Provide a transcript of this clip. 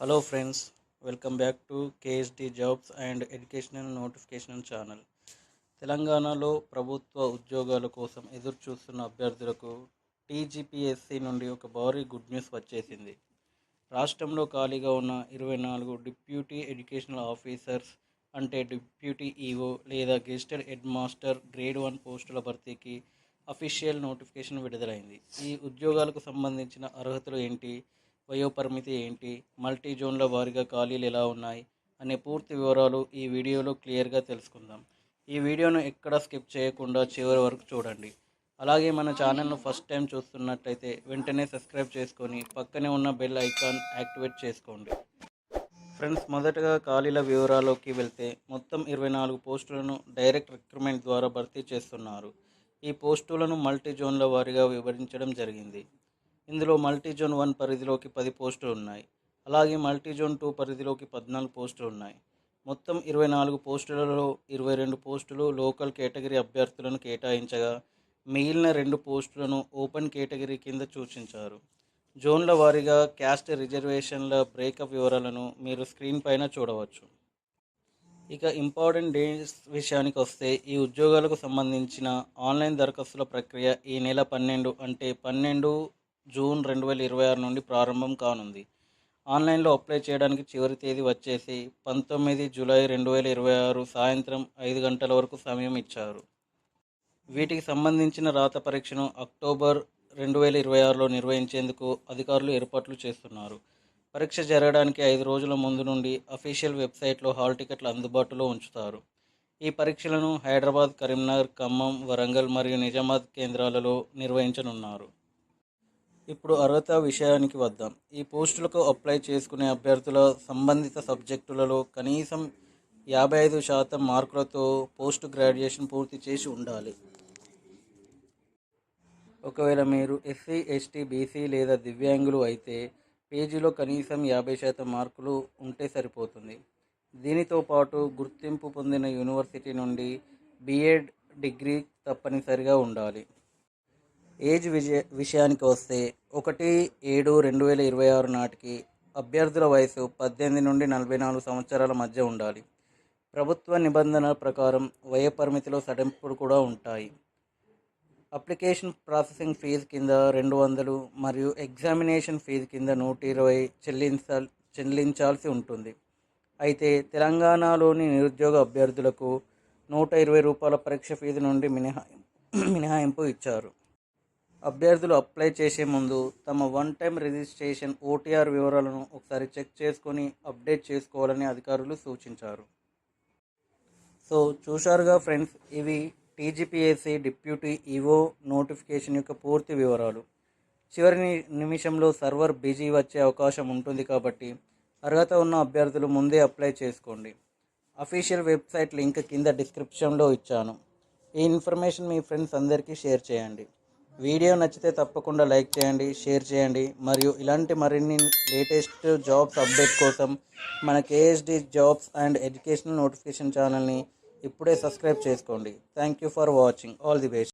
Hello friends, welcome back to KSD jobs and educational notification channel. తెలంగాణలో ప్రభుత్వ ఉద్యోగాల కోసం ఎదురు చూస్తున్న అభ్యర్థులకు టీజీపీఎస్సీ నుండి ఒక భారీ గుడ్ న్యూస్ వచ్చేసింది. రాష్ట్రంలో ఖాళీగా ఉన్న 24 డిప్యూటీ ఎడ్యుకేషనల్ ఆఫీసర్స్ అంటే డిప్యూటీ ఈఓ లేదా గెజిటెడ్ హెడ్ మాస్టర్ గ్రేడ్ 1 పోస్టుల భర్తీకి అఫీషియల్ నోటిఫికేషన్ విడుదలైంది. ఈ ఉద్యోగాలకు సంబంధించిన అర్హతలు ఏంటి, వయోపరిమితి ఏంటి, మల్టీ జోన్ల వారీగా ఖాళీలు ఎలా ఉన్నాయి అనే పూర్తి వివరాలు ఈ వీడియోలో క్లియర్గా తెలుసుకుందాం. ఈ వీడియోను ఎక్కడ స్కిప్ చేయకుండా చివరి వరకు చూడండి. అలాగే మన ఛానల్ను ఫస్ట్ టైం చూస్తున్నట్టయితే వెంటనే సబ్స్క్రైబ్ చేసుకొని పక్కనే ఉన్న బెల్ ఐకాన్ యాక్టివేట్ చేసుకోండి. ఫ్రెండ్స్, మొదటగా ఖాళీల వివరాల్లోకి వెళ్తే మొత్తం 24 పోస్టులను డైరెక్ట్ రిక్రూట్మెంట్ ద్వారా భర్తీ చేస్తున్నారు. ఈ పోస్టులను మల్టీ జోన్ల వారీగా విభజించడం జరిగింది. ఇందులో మల్టీ జోన్ 1 పరిధిలోకి 10 పోస్టులు ఉన్నాయి. అలాగే మల్టీ జోన్ 2 పరిధిలోకి 14 పోస్టులు ఉన్నాయి. మొత్తం 24 పోస్టులలో 22 పోస్టులు లోకల్ కేటగిరీ అభ్యర్థులను కేటాయించగా మిగిలిన 2 పోస్టులను ఓపెన్ కేటగిరీ కింద సూచించారు. జోన్ల వారీగా క్యాస్ట్ రిజర్వేషన్ల బ్రేకప్ వివరాలను మీరు స్క్రీన్ పైన చూడవచ్చు. ఇక ఇంపార్టెంట్ డేట్స్ విషయానికి వస్తే ఈ ఉద్యోగాలకు సంబంధించిన ఆన్లైన్ దరఖాస్తుల ప్రక్రియ ఈ నెల 12 అంటే 12 జూన్ 2026 నుండి ప్రారంభం కానుంది. ఆన్లైన్లో అప్లై చేయడానికి చివరి తేదీ వచ్చేసి 19 జూలై 2026 సాయంత్రం 5 గంటల వరకు సమయం ఇచ్చారు. వీటికి సంబంధించిన రాత పరీక్షను అక్టోబర్ 2026లో నిర్వహించేందుకు అధికారులు ఏర్పాట్లు చేస్తున్నారు. పరీక్ష జరగడానికి 5 రోజుల ముందు నుండి అఫీషియల్ వెబ్సైట్లో హాల్ టికెట్లు అందుబాటులో ఉంచుతారు. ఈ పరీక్షలను హైదరాబాద్, కరీంనగర్, ఖమ్మం, వరంగల్ మరియు నిజామాబాద్ కేంద్రాలలో నిర్వహించనున్నారు. ఇప్పుడు అర్హత విషయానికి వద్దాం. ఈ పోస్టులకు అప్లై చేసుకునే అభ్యర్థుల సంబంధిత సబ్జెక్టులలో కనీసం 55% మార్కులతో పోస్ట్ గ్రాడ్యుయేషన్ పూర్తి చేసి ఉండాలి. ఒకవేళ మీరు ఎస్సీ, ఎస్టీ, బీసీ లేదా దివ్యాంగులు అయితే పేజీలో కనీసం 50% మార్కులు ఉంటే సరిపోతుంది. దీనితో పాటు గుర్తింపు పొందిన యూనివర్సిటీ నుండి బీఎడ్ డిగ్రీ తప్పనిసరిగా ఉండాలి. ఏజ్ విషయానికి వస్తే 1/7/2026 నాటికి అభ్యర్థుల వయసు 18 నుండి 44 సంవత్సరాల మధ్య ఉండాలి. ప్రభుత్వ నిబంధనల ప్రకారం వయోపరిమితిలో సడలింపులు కూడా ఉంటాయి. అప్లికేషన్ ప్రాసెసింగ్ ఫీజు కింద 200 మరియు ఎగ్జామినేషన్ ఫీజు కింద 120 చెల్లించాల్సి ఉంటుంది. అయితే తెలంగాణలోని నిరుద్యోగ అభ్యర్థులకు ₹120 పరీక్ష ఫీజు నుండి మినహాయింపు ఇచ్చారు. అభ్యర్థులు అప్లై చేసే ముందు తమ వన్ టైం రిజిస్ట్రేషన్ ఓటీఆర్ వివరాలను ఒకసారి చెక్ చేసుకొని అప్డేట్ చేసుకోవాలని అధికారులు సూచించారు. సో చూశారుగా ఫ్రెండ్స్, ఇవి టీజీపీఎస్సీ డిప్యూటీ ఈఓ నోటిఫికేషన్ యొక్క పూర్తి వివరాలు. చివరి నిమిషంలో సర్వర్ బిజీ వచ్చే అవకాశం ఉంటుంది కాబట్టి అర్హత ఉన్న అభ్యర్థులు ముందే అప్లై చేసుకోండి. అఫీషియల్ వెబ్సైట్ లింక్ కింద డిస్క్రిప్షన్లో ఇచ్చాను. ఈ ఇన్ఫర్మేషన్ మీ ఫ్రెండ్స్ అందరికీ షేర్ చేయండి. వీడియో నచ్చితే తప్పకుండా లైక్ చేయండి, షేర్ చేయండి. మరియు ఇలాంటి మరిన్ని లేటెస్ట్ జాబ్స్ అప్డేట్ కోసం మన కేఎస్డి జాబ్స్ అండ్ ఎడ్యుకేషనల్ నోటిఫికేషన్ ఛానల్ని ఇప్పుడే సబ్స్క్రైబ్ చేసుకోండి. Thank you for watching. All the best.